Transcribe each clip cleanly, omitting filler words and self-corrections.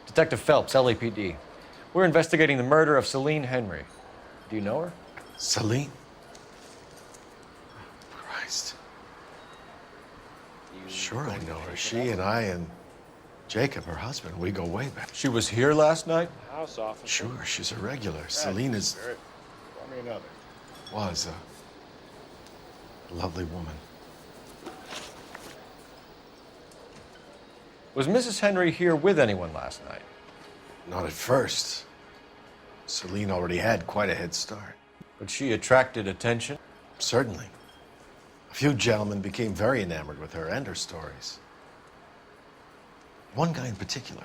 Detective Phelps, LAPD. We're investigating the murder of Celine Henry. Do you know her? Celine? Christ. Sure I know her. She and I and Jacob, her husband, we go way back. She was here last night? House officer. Sure, she's a regular. Celine is... Call me another. was a lovely woman. Was Mrs. Henry here with anyone last night? Not at first. Celine already had quite a head start. But she attracted attention? Certainly. A few gentlemen became very enamored with her and her stories. One guy in particular.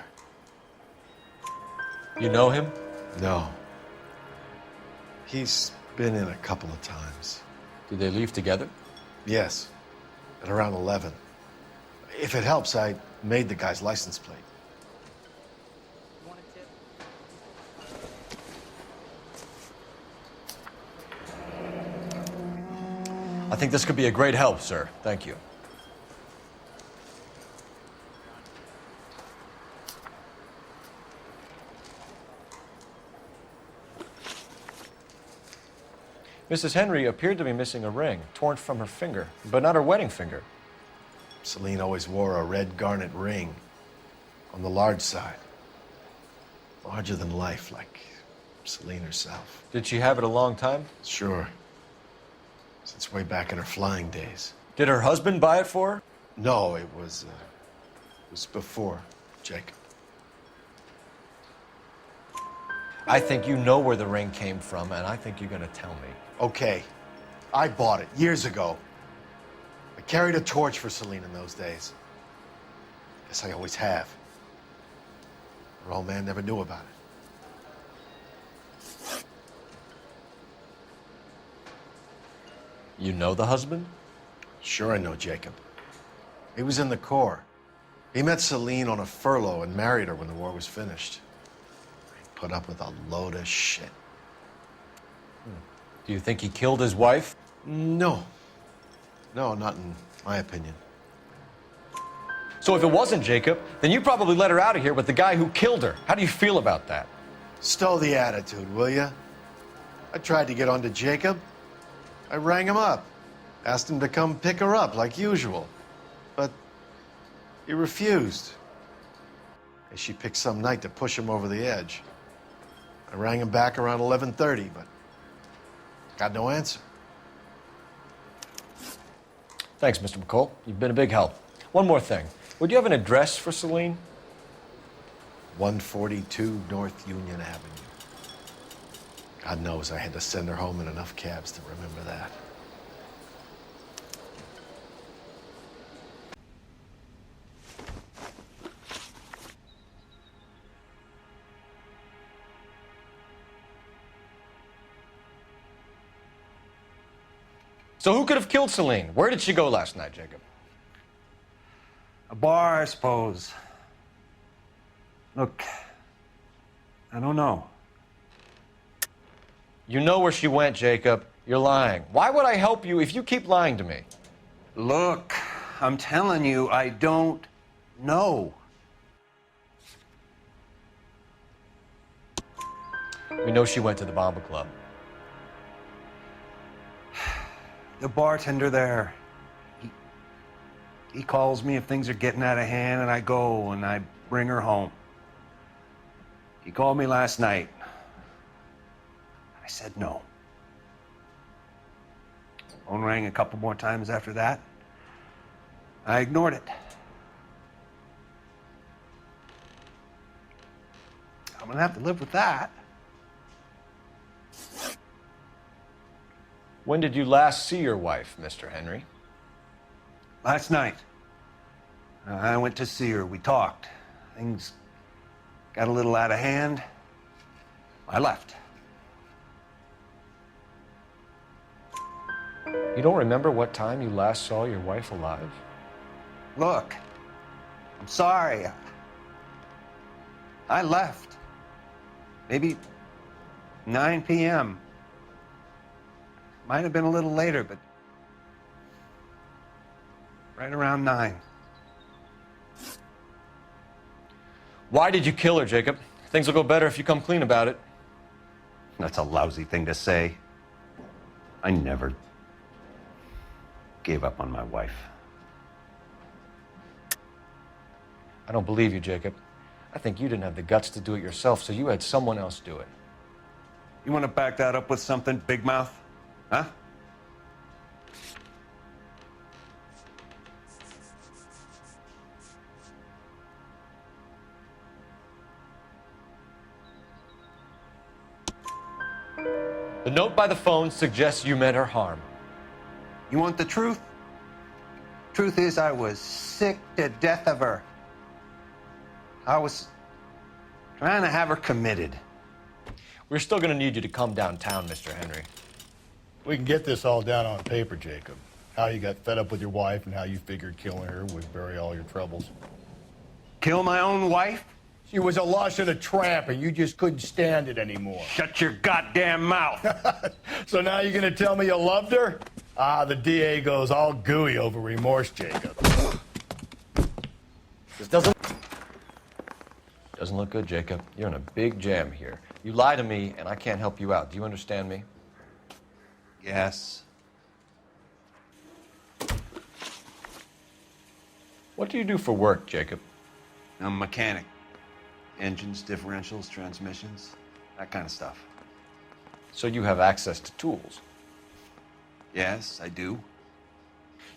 You know him? No. He's been in a couple of times. Did they leave together? Yes, at around 11. If it helps, I made the guy's license plate. I think this could be a great help, sir. Thank you. Mrs. Henry appeared to be missing a ring, torn from her finger, but not her wedding finger. Celine always wore a red garnet ring on the large side. Larger than life, like Celine herself. Did she have it a long time? Sure. Since way back in her flying days. Did her husband buy it for her? No, it was before Jacob. I think you know where the ring came from, and I think you're gonna tell me. Okay, I bought it years ago. I carried a torch for Celine in those days. Guess I always have. Her old man never knew about it. You know the husband? Sure I know Jacob. He was in the Corps. He met Celine on a furlough and married her when the war was finished. He put up with a load of shit. Do you think he killed his wife? No. No, not in my opinion. So if it wasn't Jacob, then you probably let her out of here with the guy who killed her. How do you feel about that? Stow the attitude, will ya? I tried to get onto Jacob. I rang him up, asked him to come pick her up like usual. But he refused. She picked some night to push him over the edge. I rang him back around 11:30, but got no answer. Thanks, Mr. McCall. You've been a big help. One more thing. Would you have an address for Celine? 142 North Union Avenue. God knows I had to send her home in enough cabs to remember that. So who could have killed Celine? Where did she go last night, Jacob? A bar, I suppose. Look, I don't know. You know where she went, Jacob. You're lying. Why would I help you if you keep lying to me? Look, I'm telling you, I don't know. We know she went to the Bomba Club. The bartender there, he calls me if things are getting out of hand, and I go and I bring her home. He called me last night. I said no. Phone rang a couple more times after that. I ignored it. I'm gonna have to live with that. When did you last see your wife, Mr. Henry? Last night. I went to see her. We talked. Things got a little out of hand. I left. You don't remember what time you last saw your wife alive? Look, I'm sorry. I left. Maybe 9 p.m. Might have been a little later, but right around 9. Why did you kill her, Jacob? Things will go better if you come clean about it. That's a lousy thing to say. I never gave up on my wife. I don't believe you, Jacob. I think you didn't have the guts to do it yourself, so you had someone else do it. You want to back that up with something, Big Mouth? Huh? The note by the phone suggests you meant her harm. You want the truth? Truth is, I was sick to death of her. I was trying to have her committed. We're still gonna need you to come downtown, Mr. Henry. We can get this all down on paper, Jacob. How you got fed up with your wife and how you figured killing her would bury all your troubles. Kill my own wife? She was a lush and a tramp, and you just couldn't stand it anymore. Shut your goddamn mouth. So now you're gonna tell me you loved her? Ah, the DA goes all gooey over remorse, Jacob. This doesn't look good, Jacob. You're in a big jam here. You lie to me, and I can't help you out. Do you understand me? Yes. What do you do for work, Jacob? I'm a mechanic. Engines, differentials, transmissions, that kind of stuff. So you have access to tools. Yes, I do.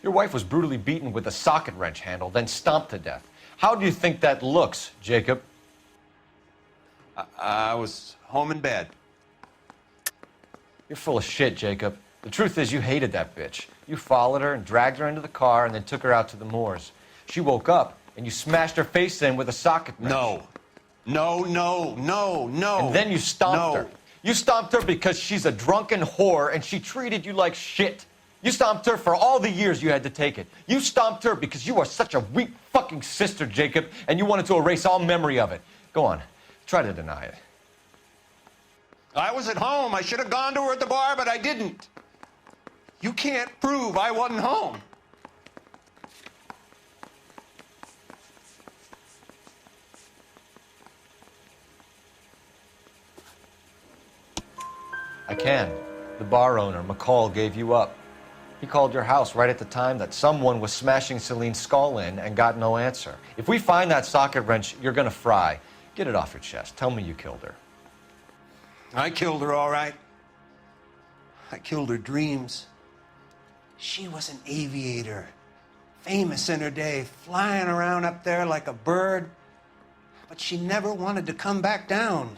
Your wife was brutally beaten with a socket wrench handle, then stomped to death. How do you think that looks, Jacob? I was home in bed. You're full of shit, Jacob. The truth is you hated that bitch. You followed her and dragged her into the car and then took her out to the moors. She woke up and you smashed her face in with a socket wrench. No. No. And then you stomped her. You stomped her because she's a drunken whore and she treated you like shit. You stomped her for all the years you had to take it. You stomped her because you are such a weak fucking sister, Jacob, and you wanted to erase all memory of it. Go on. Try to deny it. I was at home. I should have gone to her at the bar, but I didn't. You can't prove I wasn't home. I can. The bar owner, McCall, gave you up. He called your house right at the time that someone was smashing Celine's skull in and got no answer. If we find that socket wrench, you're gonna fry. Get it off your chest. Tell me you killed her. I killed her, all right. I killed her dreams. She was an aviator, famous in her day, flying around up there like a bird, but she never wanted to come back down.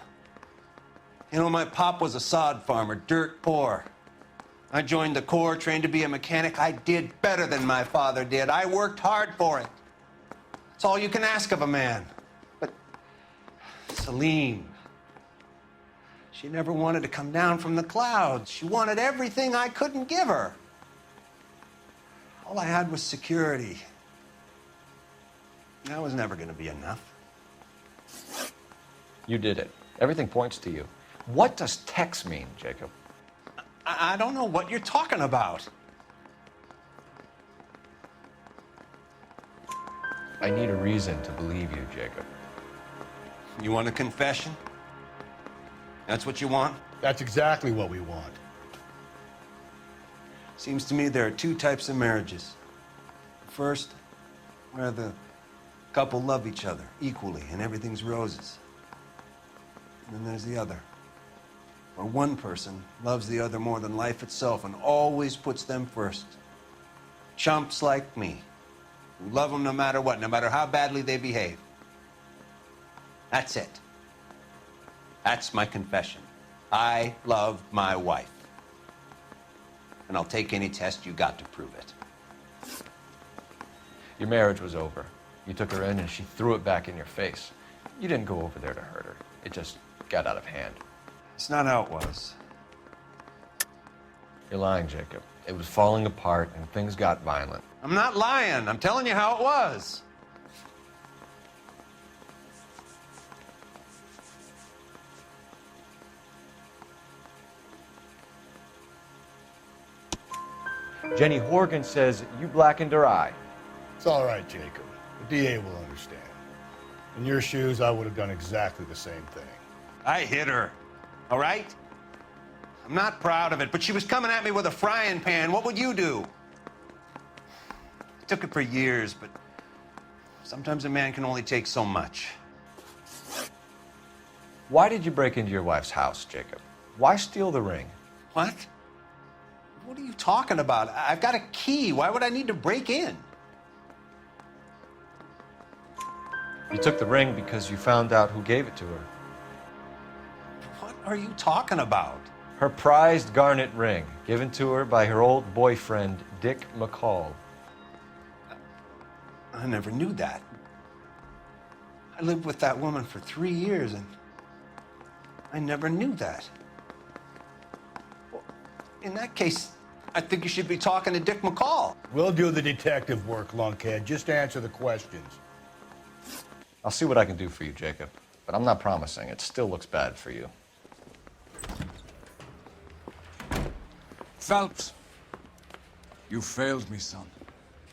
You know, my pop was a sod farmer, dirt poor. I joined the Corps, trained to be a mechanic. I did better than my father did. I worked hard for it. It's all you can ask of a man. But Celine, she never wanted to come down from the clouds. She wanted everything I couldn't give her. All I had was security. That was never going to be enough. You did it. Everything points to you. What does Tex mean, Jacob? I don't know what you're talking about. I need a reason to believe you, Jacob. You want a confession? That's what you want? That's exactly what we want. Seems to me there are two types of marriages. First, where the couple love each other equally and everything's roses. And then there's the other, where one person loves the other more than life itself and always puts them first. Chumps like me, who love them no matter what, no matter how badly they behave. That's it. That's my confession. I love my wife. And I'll take any test you got to prove it. Your marriage was over. You took her in and she threw it back in your face. You didn't go over there to hurt her. It just got out of hand. It's not how it was. You're lying, Jacob. It was falling apart and things got violent. I'm not lying. I'm telling you how it was. Jenny Horgan says you blackened her eye. It's all right, Jacob. The DA will understand. In your shoes, I would have done exactly the same thing. I hit her, all right? I'm not proud of it, but she was coming at me with a frying pan. What would you do? I took it for years, but sometimes a man can only take so much. Why did you break into your wife's house, Jacob? Why steal the ring? What? What are you talking about? I've got a key. Why would I need to break in? You took the ring because you found out who gave it to her. What are you talking about? Her prized garnet ring, given to her by her old boyfriend, Dick McCall. I never knew that. I lived with that woman for 3 years, and I never knew that. Well, in that case, I think you should be talking to Dick McCall. We'll do the detective work, lunkhead. Just answer the questions. I'll see what I can do for you, Jacob, but I'm not promising. It still looks bad for you. Phelps, you failed me, son.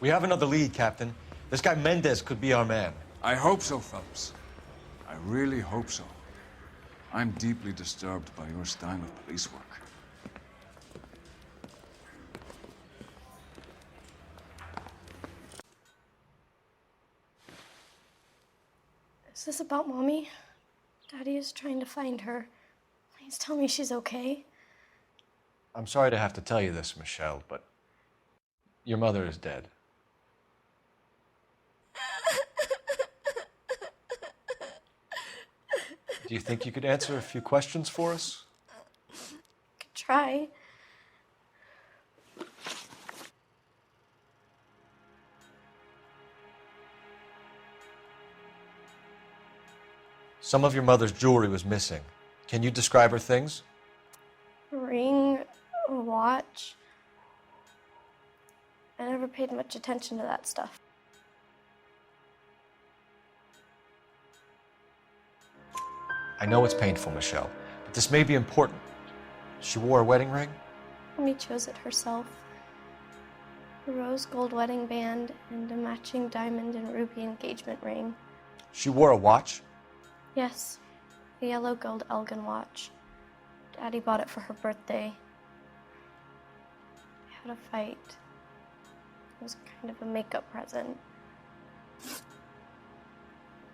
We have another lead, Captain. This guy Mendez could be our man. I hope so, Phelps. I really hope so. I'm deeply disturbed by your style of police work. Is this about Mommy? Daddy is trying to find her. Please tell me she's okay. I'm sorry to have to tell you this, Michelle, but your mother is dead. Do you think you could answer a few questions for us? Could try. Some of your mother's jewelry was missing. Can you describe her things? A ring, a watch. I never paid much attention to that stuff. I know it's painful, Michelle, but this may be important. She wore a wedding ring? Mommy chose it herself. A rose gold wedding band and a matching diamond and ruby engagement ring. She wore a watch? Yes, a yellow gold Elgin watch. Daddy bought it for her birthday. We had a fight. It was kind of a makeup present.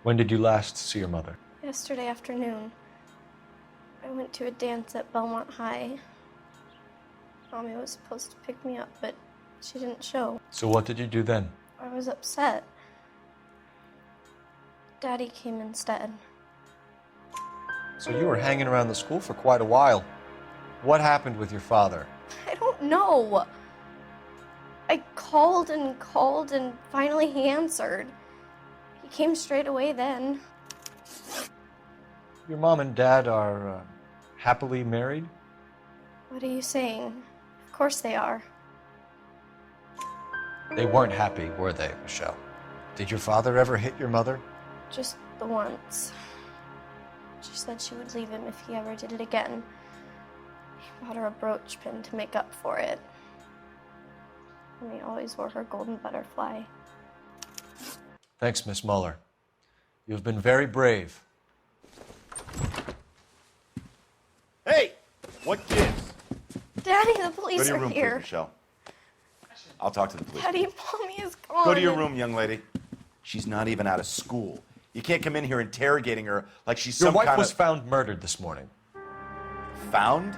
When did you last see your mother? Yesterday afternoon. I went to a dance at Belmont High. Mommy was supposed to pick me up, but she didn't show. So what did you do then? I was upset. Daddy came instead. So you were hanging around the school for quite a while. What happened with your father? I don't know. I called and finally he answered. He came straight away then. Your mom and dad are happily married? What are you saying? Of course they are. They weren't happy, were they, Michelle? Did your father ever hit your mother? Just the once. She said she would leave him if he ever did it again. He bought her a brooch pin to make up for it. And he always wore her golden butterfly. Thanks, Miss Muller. You've been very brave. Hey! What gives? Daddy, the Go police to your are room, please, here. Michelle. I'll talk to the police. Daddy, Mommy is gone. Go to your room, young lady. She's not even out of school. You can't come in here interrogating her like she's Your some wife kind was of... found murdered this morning. Found?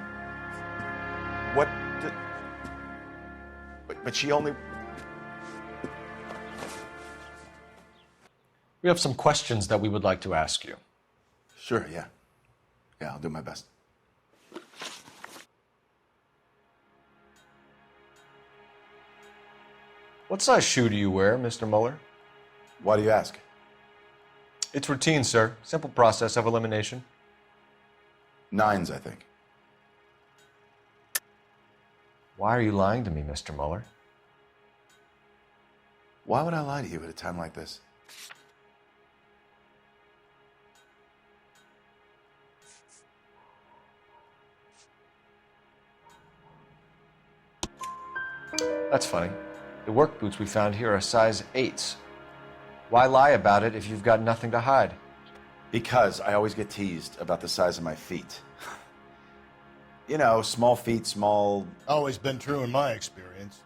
What the... But she only... We have some questions that we would like to ask you. Sure, yeah. Yeah, I'll do my best. What size shoe do you wear, Mr. Muller? Why do you ask? It's routine, sir. Simple process of elimination. 9s, I think. Why are you lying to me, Mr. Muller? Why would I lie to you at a time like this? That's funny. The work boots we found here are size 8s. Why lie about it if you've got nothing to hide? Because I always get teased about the size of my feet. You know, small feet, small... Always been true in my experience.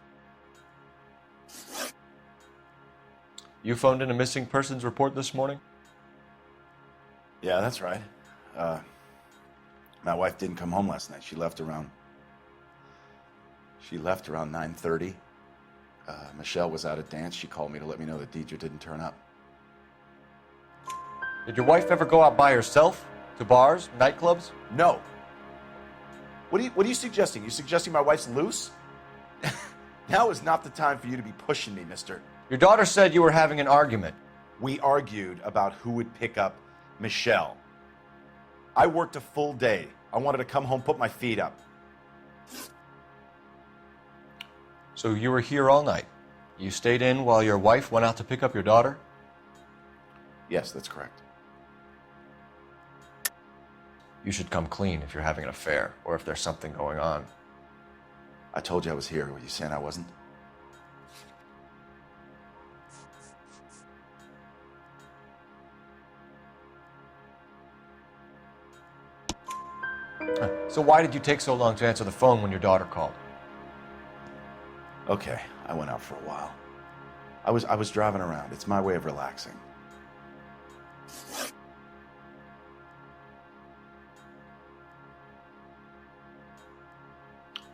You phoned in a missing persons report this morning? Yeah, that's right. My wife didn't come home last night. She left around 9:30. Michelle was out at dance. She called me to let me know that Deidre didn't turn up. Did your wife ever go out by herself? To bars, nightclubs? No. What are you suggesting? You suggesting my wife's loose? Now is not the time for you to be pushing me, mister. Your daughter said you were having an argument. We argued about who would pick up Michelle. I worked a full day. I wanted to come home, put my feet up. So you were here all night. You stayed in while your wife went out to pick up your daughter? Yes, that's correct. You should come clean if you're having an affair or if there's something going on. I told you I was here. Were you saying I wasn't? So why did you take so long to answer the phone when your daughter called? Okay, I went out for a while. I was driving around. It's my way of relaxing.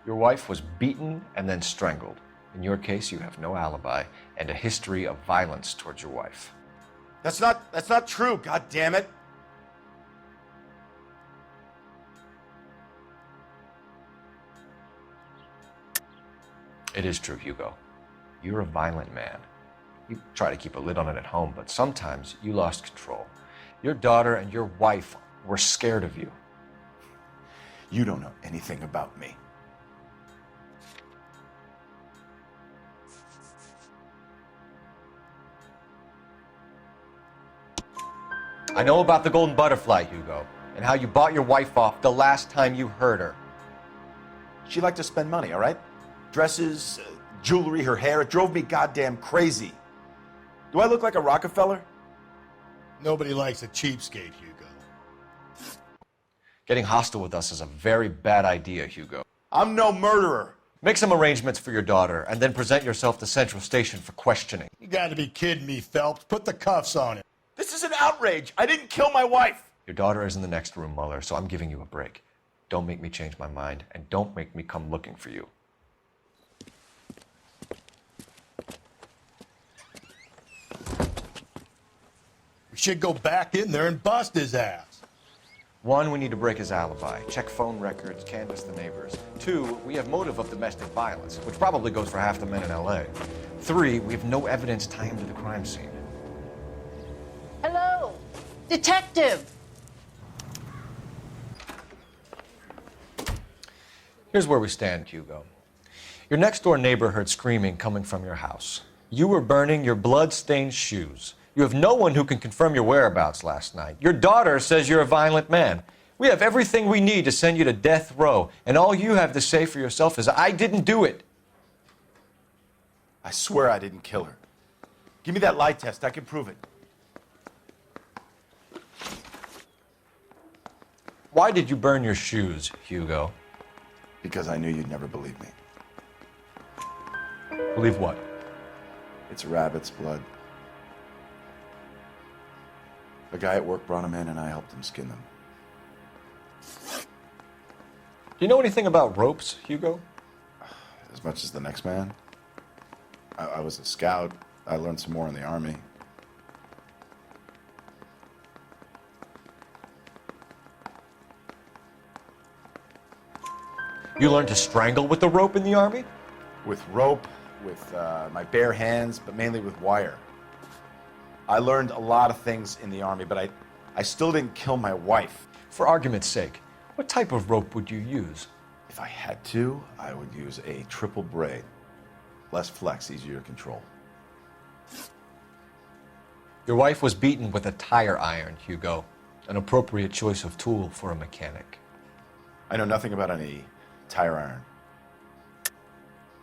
Your wife was beaten and then strangled. In your case, you have no alibi and a history of violence towards your wife. That's not true, god damn it. It is true, Hugo. You're a violent man. You try to keep a lid on it at home, but sometimes you lost control. Your daughter and your wife were scared of you. You don't know anything about me. I know about the golden butterfly, Hugo, and how you bought your wife off the last time you heard her. She liked to spend money, all right? Dresses, jewelry, her hair. It drove me goddamn crazy. Do I look like a Rockefeller? Nobody likes a cheapskate, Hugo. Getting hostile with us is a very bad idea, Hugo. I'm no murderer. Make some arrangements for your daughter, and then present yourself to Central Station for questioning. You gotta be kidding me, Phelps. Put the cuffs on him. This is an outrage. I didn't kill my wife. Your daughter is in the next room, Muller, so I'm giving you a break. Don't make me change my mind, and don't make me come looking for you. We should go back in there and bust his ass. 1, we need to break his alibi, check phone records, canvass the neighbors. 2, we have motive of domestic violence, which probably goes for half the men in LA. 3, we have no evidence tying him to the crime scene. Hello, detective. Here's where we stand, Hugo. Your next-door neighbor heard screaming coming from your house. You were burning your blood-stained shoes. You have no one who can confirm your whereabouts last night. Your daughter says you're a violent man. We have everything we need to send you to death row, and all you have to say for yourself is, I didn't do it. I swear I didn't kill her. Give me that lie test. I can prove it. Why did you burn your shoes, Hugo? Because I knew you'd never believe me. Believe what? It's rabbit's blood. A guy at work brought him in, and I helped him skin them. Do you know anything about ropes, Hugo? As much as the next man. I was a scout. I learned some more in the Army. You learned to strangle with the rope in the Army? With rope, with my bare hands, but mainly with wire. I learned a lot of things in the Army, but I still didn't kill my wife. For argument's sake, what type of rope would you use? If I had to, I would use a triple braid. Less flex, easier to control. Your wife was beaten with a tire iron, Hugo. An appropriate choice of tool for a mechanic. I know nothing about any tire iron.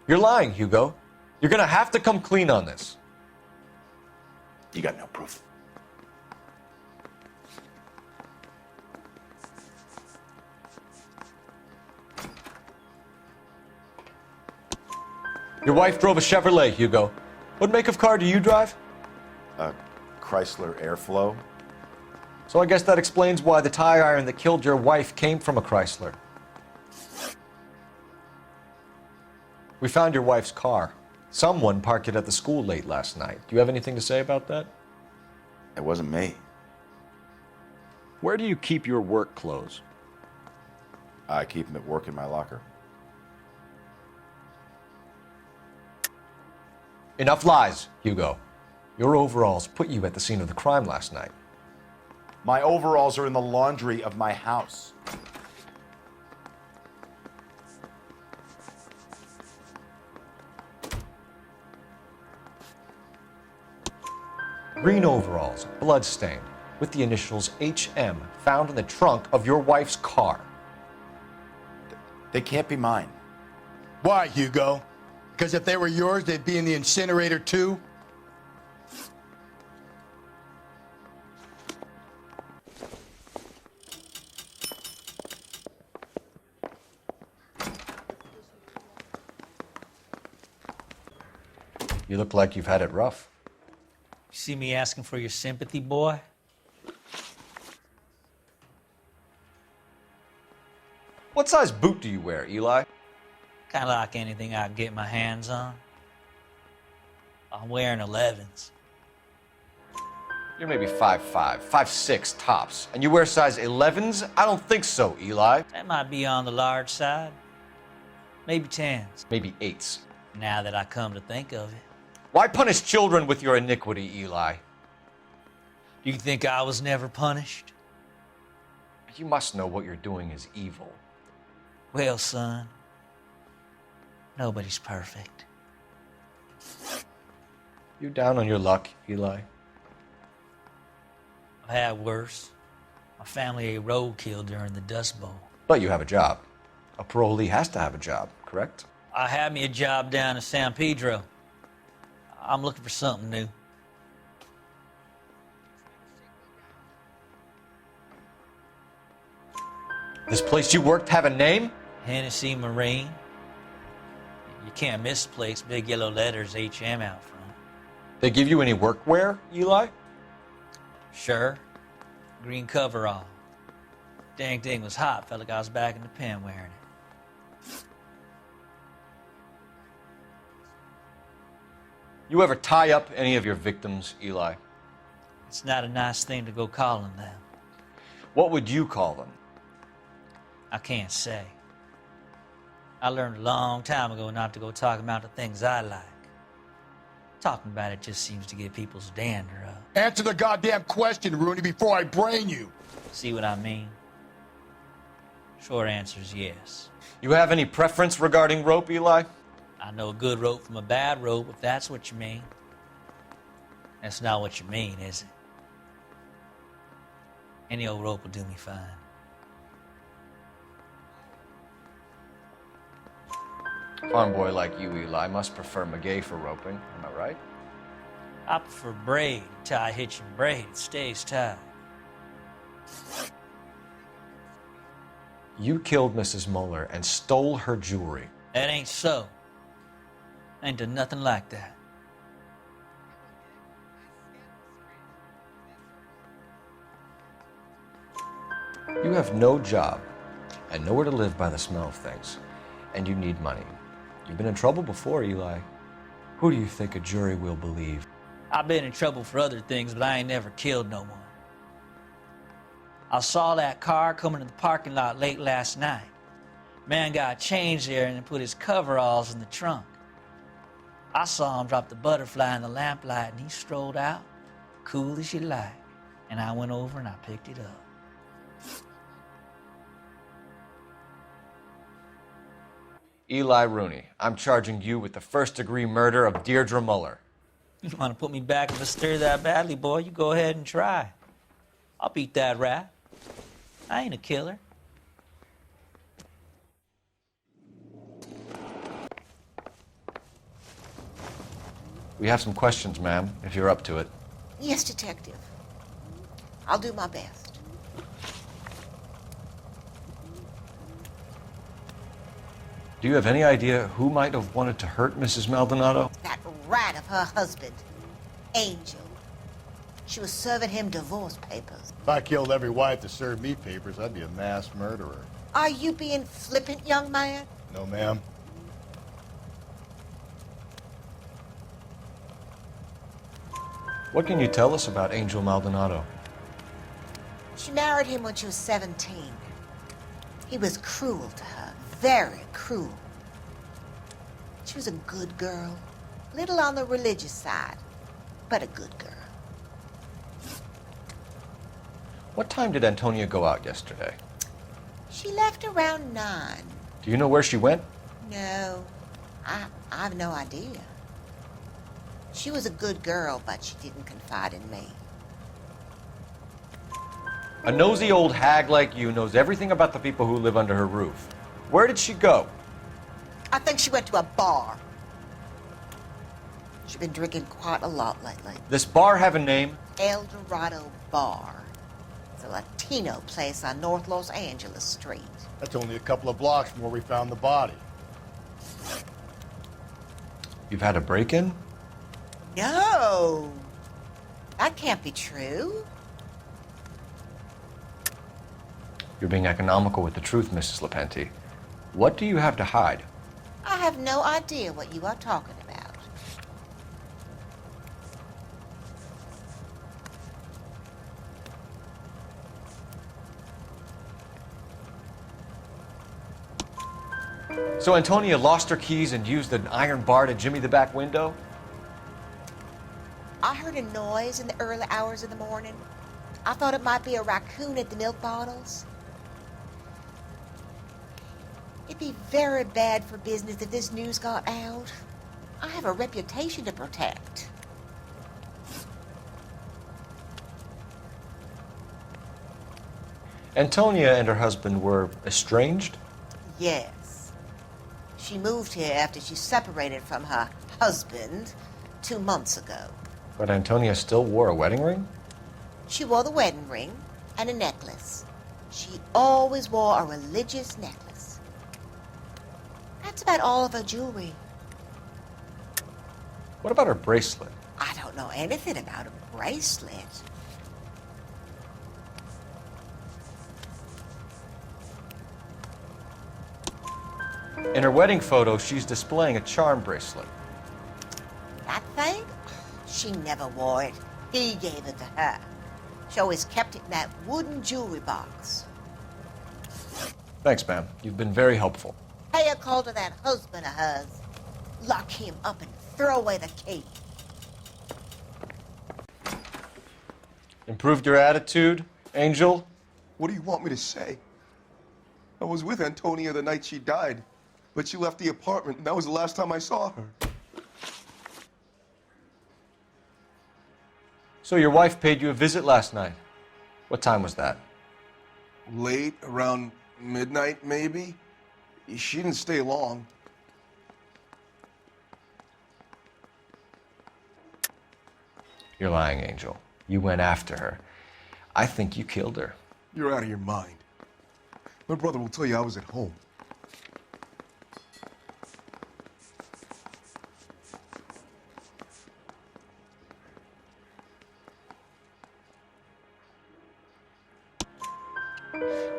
You're lying, Hugo. You're gonna have to come clean on this. You got no proof. Your wife drove a Chevrolet, Hugo. What make of car do you drive? A Chrysler Airflow. So I guess that explains why the tire iron that killed your wife came from a Chrysler. We found your wife's car. Someone parked it at the school late last night. Do you have anything to say about that? It wasn't me. Where do you keep your work clothes? I keep them at work in my locker. Enough lies, Hugo. Your overalls put you at the scene of the crime last night. My overalls are in the laundry of my house. Green overalls, blood-stained, with the initials HM found in the trunk of your wife's car. They can't be mine. Why, Hugo? Because if they were yours, they'd be in the incinerator too? You look like you've had it rough. You see me asking for your sympathy, boy? What size boot do you wear, Eli? Kind of like anything I can get my hands on. I'm wearing 11s. You're maybe 5'5", 5'6", tops, and you wear size 11s? I don't think so, Eli. That might be on the large side. Maybe 10s. Maybe 8s. Now that I come to think of it. Why punish children with your iniquity, Eli? Do you think I was never punished? You must know what you're doing is evil. Well, son, nobody's perfect. You down on your luck, Eli? I've had worse. My family ate roadkill during the Dust Bowl. But you have a job. A parolee has to have a job, correct? I had me a job down in San Pedro. I'm looking for something new. This place you worked have a name? Hennessy Marine. You can't misplace big yellow letters HM out front. They give you any workwear, Eli? Sure. Green coverall. Dang thing was hot. Felt like I was back in the pen wearing it. You ever tie up any of your victims, Eli? It's not a nice thing to go calling them. What would you call them? I can't say. I learned a long time ago not to go talking about the things I like. Talking about it just seems to get people's dander up. Answer the goddamn question, Rooney, before I brain you. See what I mean? Short answer is yes. You have any preference regarding rope, Eli? I know a good rope from a bad rope, if that's what you mean. That's not what you mean, is it? Any old rope will do me fine. Farm boy like you, Eli, must prefer Magay for roping. Am I right? I prefer braid. Tie hitch and braid. It stays tied. You killed Mrs. Muller and stole her jewelry. That ain't so. Ain't done nothing like that. You have no job and nowhere to live by the smell of things, and you need money. You've been in trouble before, Eli. Who do you think a jury will believe? I've been in trouble for other things, but I ain't never killed no one. I saw that car coming to the parking lot late last night. Man got changed there and then put his coveralls in the trunk. I saw him drop the butterfly in the lamplight and he strolled out, cool as you like. And I went over and I picked it up. Eli Rooney, I'm charging you with the first-degree murder of Deirdre Muller. You want to put me back in the stir that badly, boy? You go ahead and try. I'll beat that rap. I ain't a killer. We have some questions, ma'am, if you're up to it. Yes, Detective. I'll do my best. Do you have any idea who might have wanted to hurt Mrs. Maldonado? That rat of her husband, Angel. She was serving him divorce papers. If I killed every wife that served me papers, I'd be a mass murderer. Are you being flippant, young man? No, ma'am. What can you tell us about Angel Maldonado? She married him when she was 17. He was cruel to her, very cruel. She was a good girl, little on the religious side, but a good girl. What time did Antonia go out yesterday? She left around 9. Do you know where she went? No, I have no idea. She was a good girl, but she didn't confide in me. A nosy old hag like you knows everything about the people who live under her roof. Where did she go? I think she went to a bar. She's been drinking quite a lot lately. This bar have a name? El Dorado Bar. It's a Latino place on North Los Angeles Street. That's only a couple of blocks from where we found the body. You've had a break-in? No, that can't be true. You're being economical with the truth, Mrs. Lepenti. What do you have to hide? I have no idea what you are talking about. So Antonia lost her keys and used an iron bar to jimmy the back window? I heard a noise in the early hours of the morning. I thought it might be a raccoon at the milk bottles. It'd be very bad for business if this news got out. I have a reputation to protect. Antonia and her husband were estranged? Yes. She moved here after she separated from her husband 2 months ago. But Antonia still wore a wedding ring? She wore the wedding ring and a necklace. She always wore a religious necklace. That's about all of her jewelry. What about her bracelet? I don't know anything about a bracelet. In her wedding photo, she's displaying a charm bracelet. That thing? She never wore it. He gave it to her. She always kept it in that wooden jewelry box. Thanks, ma'am. You've been very helpful. Pay a call to that husband of hers. Lock him up and throw away the key. Improved your attitude, Angel? What do you want me to say? I was with Antonia the night she died, but she left the apartment, and that was the last time I saw her. So your wife paid you a visit last night. What time was that? Late, around midnight, maybe? She didn't stay long. You're lying, Angel. You went after her. I think you killed her. You're out of your mind. My brother will tell you I was at home.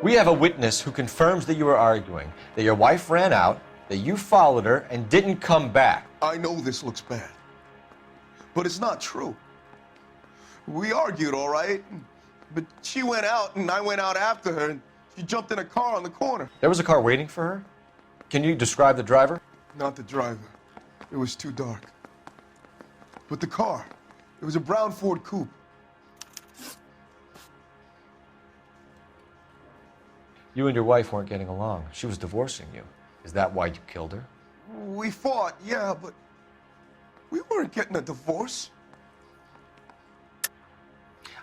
We have a witness who confirms that you were arguing, that your wife ran out, that you followed her, and didn't come back. I know this looks bad, but it's not true. We argued, all right, but she went out and I went out after her, and she jumped in a car on the corner. There was a car waiting for her? Can you describe the driver? Not the driver. It was too dark. But the car, it was a brown Ford coupe. You and your wife weren't getting along. She was divorcing you. Is that why you killed her? We fought, yeah, but we weren't getting a divorce.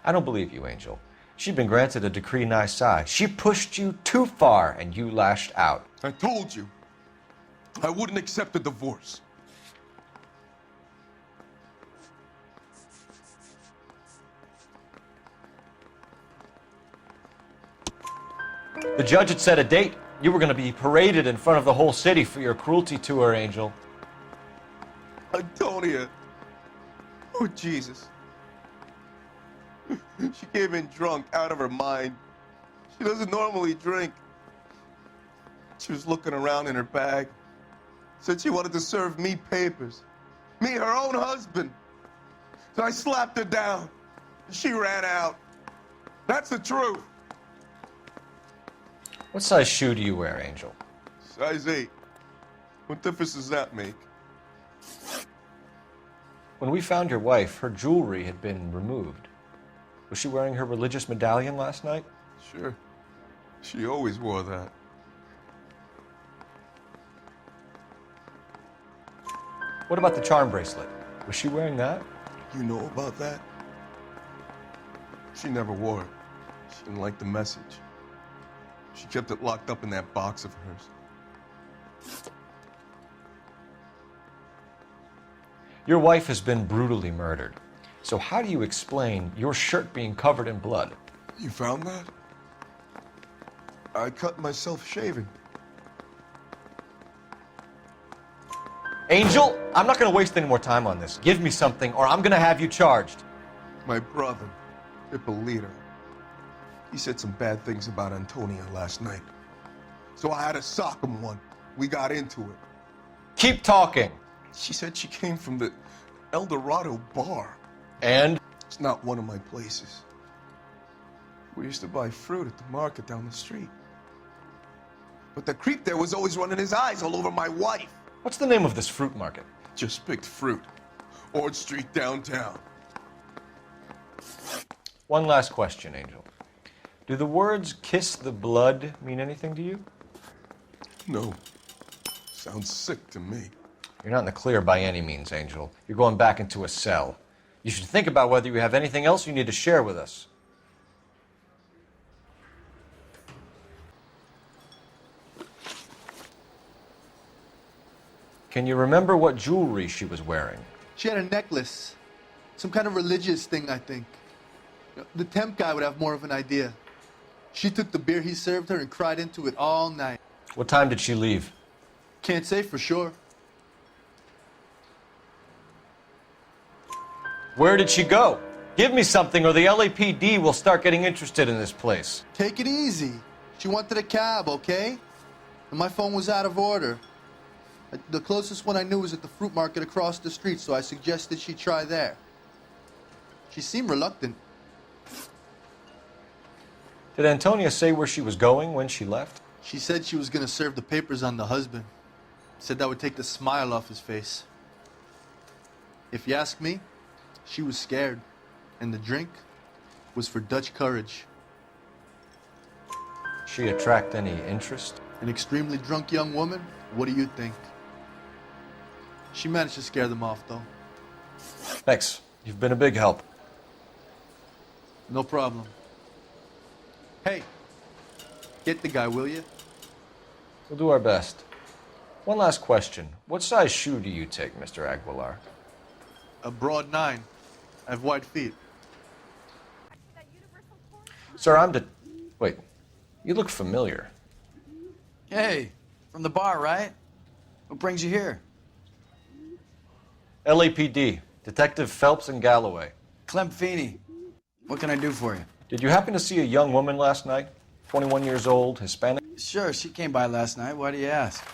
I don't believe you, Angel. She'd been granted a decree nisi. She pushed you too far, and you lashed out. I told you, I wouldn't accept a divorce. The judge had set a date. You were going to be paraded in front of the whole city for your cruelty to her, Angel. Antonia. Oh, Jesus. She came in drunk, out of her mind. She doesn't normally drink. She was looking around in her bag. Said she wanted to serve me papers. Me, her own husband. So I slapped her down. She ran out. That's the truth. What size shoe do you wear, Angel? Size 8. What difference does that make? When we found your wife, her jewelry had been removed. Was she wearing her religious medallion last night? Sure. She always wore that. What about the charm bracelet? Was she wearing that? You know about that? She never wore it. She didn't like the message. She kept it locked up in that box of hers. Your wife has been brutally murdered. So how do you explain your shirt being covered in blood? You found that? I cut myself shaving. Angel, I'm not going to waste any more time on this. Give me something or I'm going to have you charged. My brother, Ippolito, he said some bad things about Antonia last night. So I had to sock him one. We got into it. Keep talking. She said she came from the El Dorado bar. And? It's not one of my places. We used to buy fruit at the market down the street. But the creep there was always running his eyes all over my wife. What's the name of this fruit market? Just picked fruit. Ord Street downtown. One last question, Angel. Do the words kiss the blood mean anything to you? No. Sounds sick to me. You're not in the clear by any means, Angel. You're going back into a cell. You should think about whether you have anything else you need to share with us. Can you remember what jewelry she was wearing? She had a necklace. Some kind of religious thing, I think. The temp guy would have more of an idea. She took the beer he served her and cried into it all night. What time did she leave? Can't say for sure. Where did she go? Give me something or the LAPD will start getting interested in this place. Take it easy. She wanted a cab, okay? And my phone was out of order. The closest one I knew was at the fruit market across the street, so I suggested she try there. She seemed reluctant. Did Antonia say where she was going when she left? She said she was gonna serve the papers on the husband. Said that would take the smile off his face. If you ask me, she was scared. And the drink was for Dutch courage. She attract any interest? An extremely drunk young woman? What do you think? She managed to scare them off, though. Thanks. You've been a big help. No problem. Hey, get the guy, will you? We'll do our best. One last question. What size shoe do you take, Mr. Aguilar? A broad 9. I have wide feet. Sir, Wait. You look familiar. Hey, from the bar, right? What brings you here? LAPD. Detective Phelps and Galloway. Clem Feeney. What can I do for you? Did you happen to see a young woman last night? 21 years old, Hispanic? Sure, she came by last night. Why do you ask?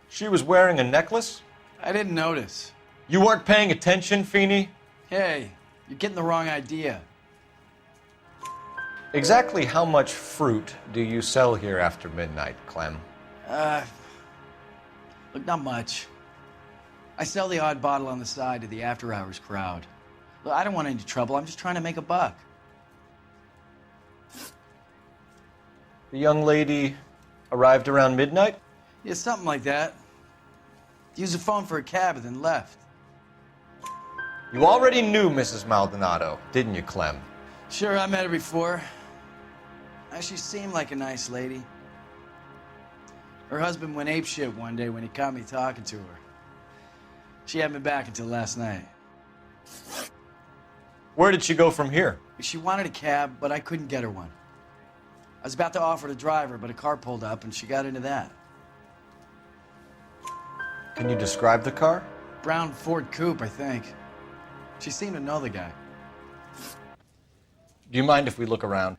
She was wearing a necklace? I didn't notice. You weren't paying attention, Feeney? Hey, you're getting the wrong idea. Exactly how much fruit do you sell here after midnight, Clem? Look, not much. I sell the odd bottle on the side to the after-hours crowd. Look, I don't want any trouble. I'm just trying to make a buck. The young lady arrived around midnight? Yeah, something like that. Used the phone for a cab and then left. You already knew Mrs. Maldonado, didn't you, Clem? Sure, I met her before. She seemed like a nice lady. Her husband went apeshit one day when he caught me talking to her. She had me back until last night. Where did she go from here? She wanted a cab, but I couldn't get her one. I was about to offer to drive her, but a car pulled up and she got into that. Can you describe the car? Brown Ford Coupe, I think. She seemed to know the guy. Do you mind if we look around?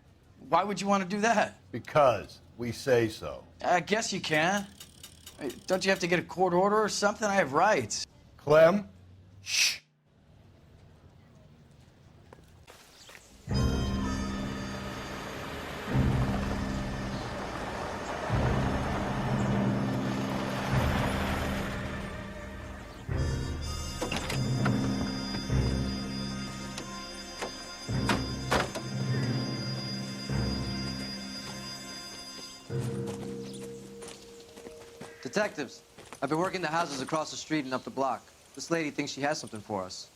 Why would you want to do that? Because we say so. I guess you can. Hey, don't you have to get a court order or something? I have rights. Clem? Shh. Detectives, I've been working the houses across the street and up the block. This lady thinks she has something for us.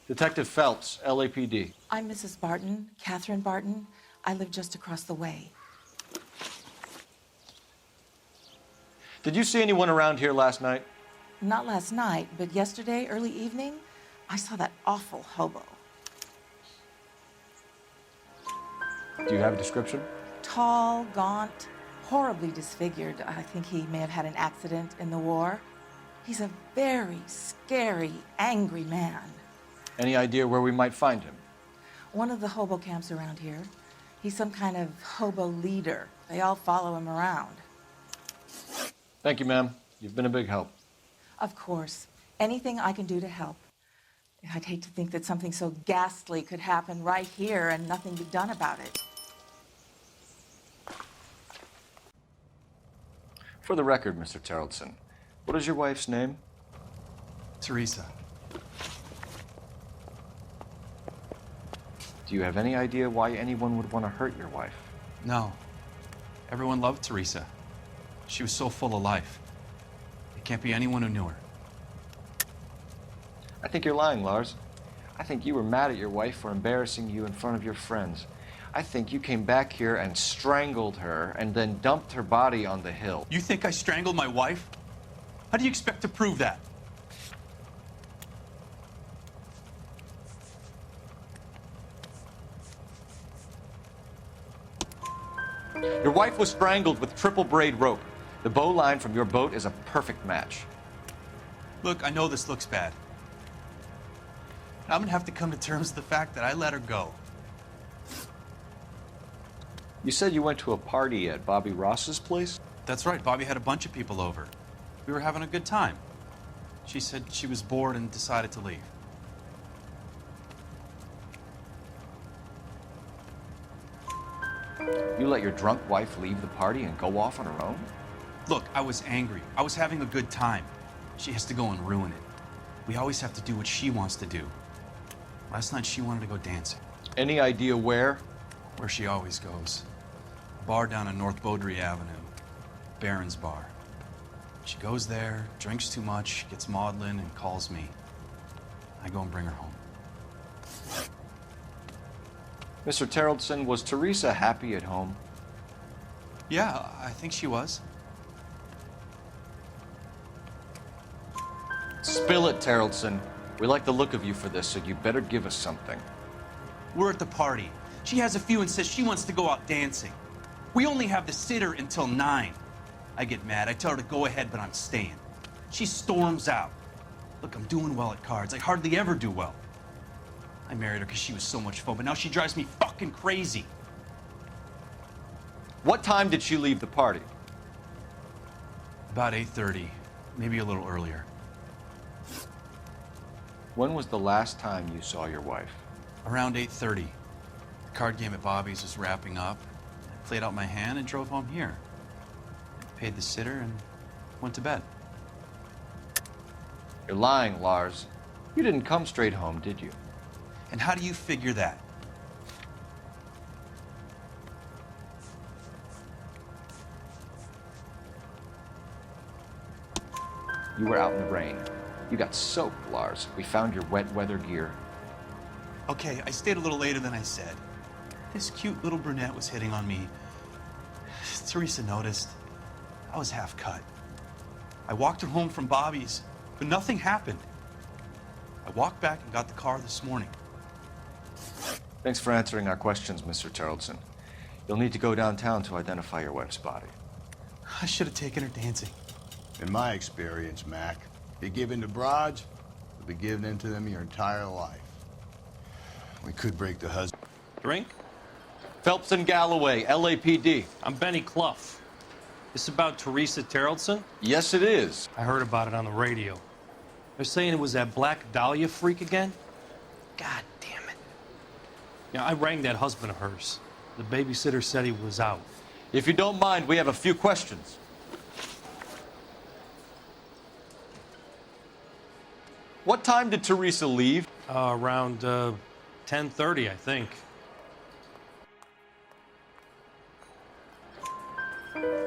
Detective Phelps, LAPD. I'm Mrs. Barton, Catherine Barton. I live just across the way. Did you see anyone around here last night? Not last night, but yesterday, early evening, I saw that awful hobo. Do you have a description? Tall, gaunt, horribly disfigured. I think he may have had an accident in the war. He's a very scary, angry man. Any idea where we might find him? One of the hobo camps around here. He's some kind of hobo leader. They all follow him around. Thank you, ma'am. You've been a big help. Of course. Anything I can do to help. I'd hate to think that something so ghastly could happen right here and nothing be done about it. For the record, Mr. Terrellson, what is your wife's name? Teresa. Do you have any idea why anyone would want to hurt your wife? No. Everyone loved Teresa. She was so full of life. It can't be anyone who knew her. I think you're lying, Lars. I think you were mad at your wife for embarrassing you in front of your friends. I think you came back here and strangled her and then dumped her body on the hill. You think I strangled my wife? How do you expect to prove that? Your wife was strangled with triple braid rope. The bow line from your boat is a perfect match. Look, I know this looks bad. I'm gonna have to come to terms with the fact that I let her go. You said you went to a party at Bobby Ross's place? That's right, Bobby had a bunch of people over. We were having a good time. She said she was bored and decided to leave. You let your drunk wife leave the party and go off on her own? Look, I was angry. I was having a good time. She has to go and ruin it. We always have to do what she wants to do. Last night she wanted to go dancing. Any idea where? Where she always goes. A bar down on North Beaudry Avenue. Barron's Bar. She goes there, drinks too much, gets maudlin, and calls me. I go and bring her home. Mr. Terrellson, was Teresa happy at home? Yeah, I think she was. Spill it, Terrellson. We like the look of you for this, so you better give us something. We're at the party. She has a few and says she wants to go out dancing. We only have the sitter until 9. I get mad. I tell her to go ahead, but I'm staying. She storms out. Look, I'm doing well at cards. I hardly ever do well. I married her because she was so much fun, but now she drives me fucking crazy. What time did she leave the party? About 8:30, maybe a little earlier. When was the last time you saw your wife? Around 8:30. The card game at Bobby's was wrapping up. I played out my hand and drove home here. I paid the sitter and went to bed. You're lying, Lars. You didn't come straight home, did you? And how do you figure that? You were out in the rain. You got soaked, Lars. We found your wet weather gear. Okay, I stayed a little later than I said. This cute little brunette was hitting on me. Teresa noticed. I was half cut. I walked her home from Bobby's, but nothing happened. I walked back and got the car this morning. Thanks for answering our questions, Mr. Tarleton. You'll need to go downtown to identify your wife's body. I should have taken her dancing. In my experience, Mac, you give in to broads, you'll be giving in to them your entire life. We could break the husband. Drink? Phelps and Galloway, LAPD. I'm Benny Clough. This about Teresa Tarleton? Yes, it is. I heard about it on the radio. They're saying it was that Black Dahlia freak again? God damn it. Yeah, I rang that husband of hers. The babysitter said he was out. If you don't mind, we have a few questions. What time did Teresa leave? Around 10:30, I think.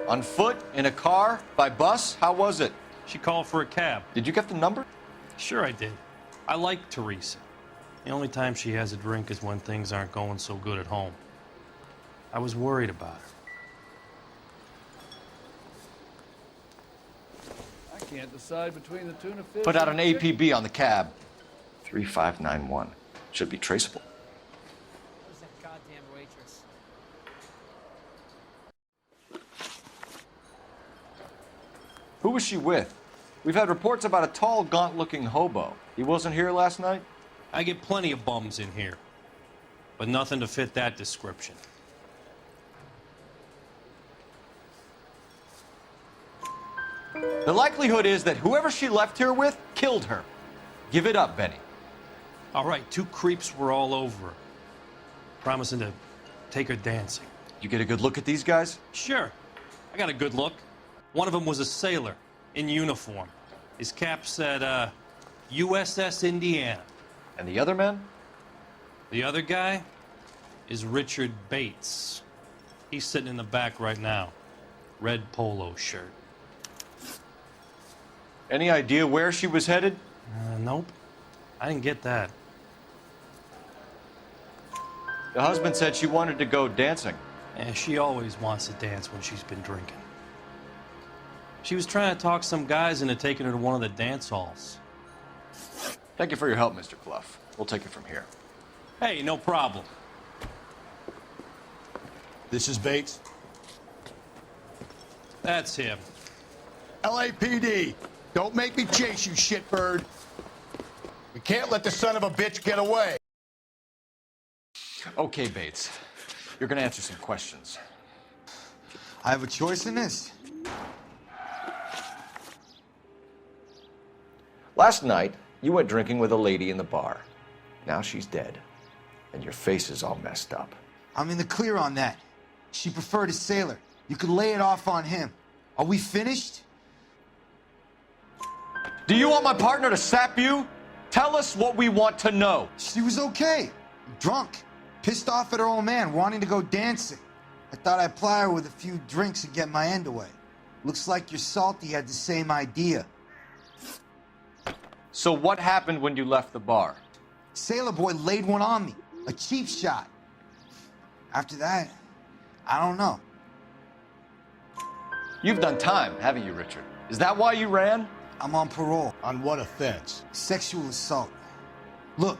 On foot? In a car? By bus? How was it? She called for a cab. Did you get the number? Sure I did. I like Teresa. The only time she has a drink is when things aren't going so good at home. I was worried about her. I can't decide between the tuna fish. Put out an and the chicken. APB on the cab. 3591. Should be traceable. Who's that goddamn waitress? Who was she with? We've had reports about a tall, gaunt-looking hobo. He wasn't here last night? I get plenty of bums in here, but nothing to fit that description. The likelihood is that whoever she left here with killed her. Give it up, Benny. All right, two creeps were all over her, promising to take her dancing. You get a good look at these guys? Sure. I got a good look. One of them was a sailor in uniform. His cap said, USS Indiana. And the other men? The other guy is Richard Bates. He's sitting in the back right now. Red polo shirt. Any idea where she was headed? Nope. I didn't get that. The husband said she wanted to go dancing. And she always wants to dance when she's been drinking. She was trying to talk some guys into taking her to one of the dance halls. Thank you for your help, Mr. Clough. We'll take it from here. Hey, no problem. This is Bates. That's him. LAPD, don't make me chase you, shitbird. We can't let the son of a bitch get away. Okay, Bates. You're gonna answer some questions. I have a choice in this. Last night, you went drinking with a lady in the bar. Now she's dead, and your face is all messed up. I'm in the clear on that. She preferred a sailor. You could lay it off on him. Are we finished? Do you want my partner to sap you? Tell us what we want to know. She was okay. Drunk. Pissed off at her old man, wanting to go dancing. I thought I'd ply her with a few drinks and get my end away. Looks like your salty had the same idea. So what happened when you left the bar? Sailor boy laid one on me. A cheap shot. After that, I don't know. You've done time, haven't you, Richard? Is that why you ran? I'm on parole. On what offense? Sexual assault. Look,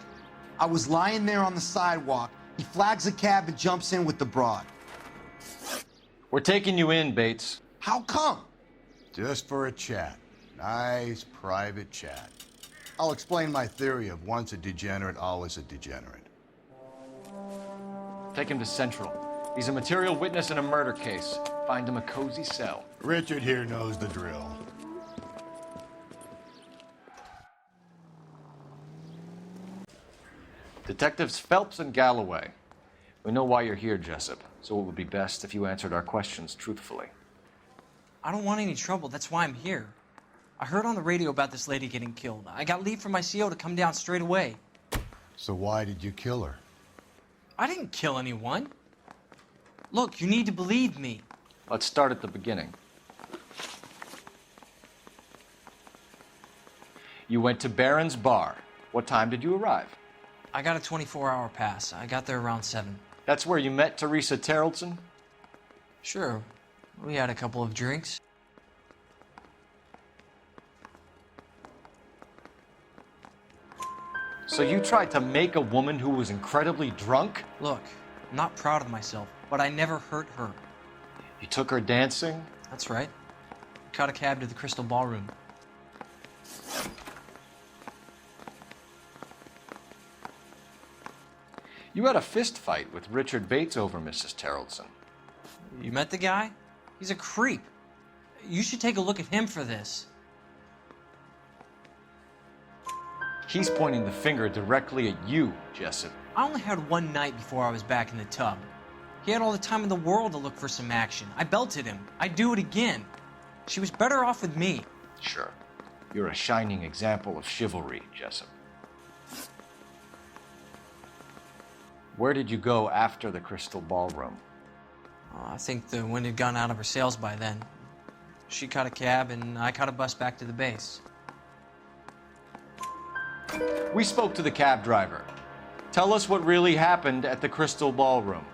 I was lying there on the sidewalk. He flags a cab and jumps in with the broad. We're taking you in, Bates. How come? Just for a chat. Nice private chat. I'll explain my theory of once a degenerate, always a degenerate. Take him to Central. He's a material witness in a murder case. Find him a cozy cell. Richard here knows the drill. Detectives Phelps and Galloway. We know why you're here, Jessup, so it would be best if you answered our questions truthfully. I don't want any trouble. That's why I'm here. I heard on the radio about this lady getting killed. I got leave from my CO to come down straight away. So why did you kill her? I didn't kill anyone. Look, you need to believe me. Let's start at the beginning. You went to Barron's Bar. What time did you arrive? I got a 24-hour pass. I got there around 7. That's where you met Teresa Tarleton? Sure. We had a couple of drinks. So you tried to make a woman who was incredibly drunk? Look, I'm not proud of myself, but I never hurt her. You took her dancing? That's right. Caught a cab to the Crystal Ballroom. You had a fist fight with Richard Bates over Mrs. Terrellson. You met the guy? He's a creep. You should take a look at him for this. He's pointing the finger directly at you, Jessup. I only had one night before I was back in the tub. He had all the time in the world to look for some action. I belted him. I'd do it again. She was better off with me. Sure. You're a shining example of chivalry, Jessup. Where did you go after the Crystal Ballroom? I think the wind had gone out of her sails by then. She caught a cab, and I caught a bus back to the base. We spoke to the cab driver. Tell us what really happened at the Crystal Ballroom.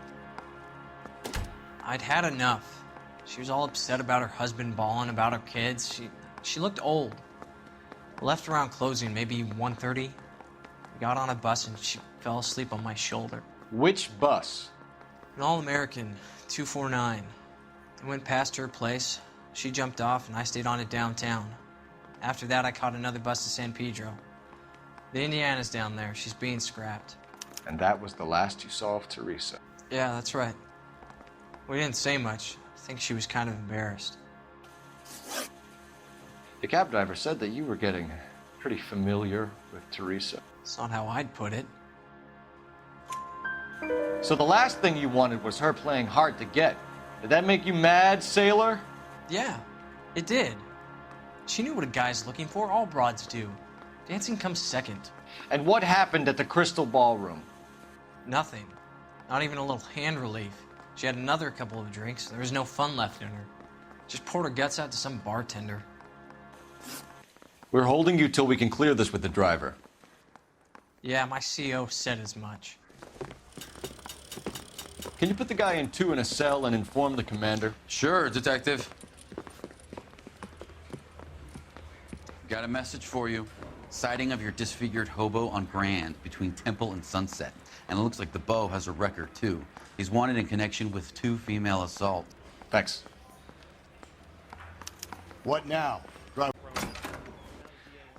I'd had enough. She was all upset about her husband bawling about her kids. She looked old. Left around closing, maybe 1:30. We got on a bus, and she fell asleep on my shoulder. Which bus? An All-American, 249. I went past her place. She jumped off, and I stayed on it downtown. After that, I caught another bus to San Pedro. The Indiana's down there. She's being scrapped. And that was the last you saw of Teresa? Yeah, that's right. We didn't say much. I think she was kind of embarrassed. The cab driver said that you were getting pretty familiar with Teresa. It's not how I'd put it. So the last thing you wanted was her playing hard to get. Did that make you mad, sailor? Yeah, it did. She knew what a guy's looking for. All broads do. Dancing comes second. And what happened at the Crystal Ballroom? Nothing. Not even a little hand relief. She had another couple of drinks. There was no fun left in her. Just poured her guts out to some bartender. We're holding you till we can clear this with the driver. Yeah, my CO said as much. Can you put the guy in two in a cell and inform the commander? Sure, Detective. Got a message for you. Sighting of your disfigured hobo on Grand between Temple and Sunset. And it looks like the Beau has a record, too. He's wanted in connection with 2 female assaults. Thanks. What now? Drive.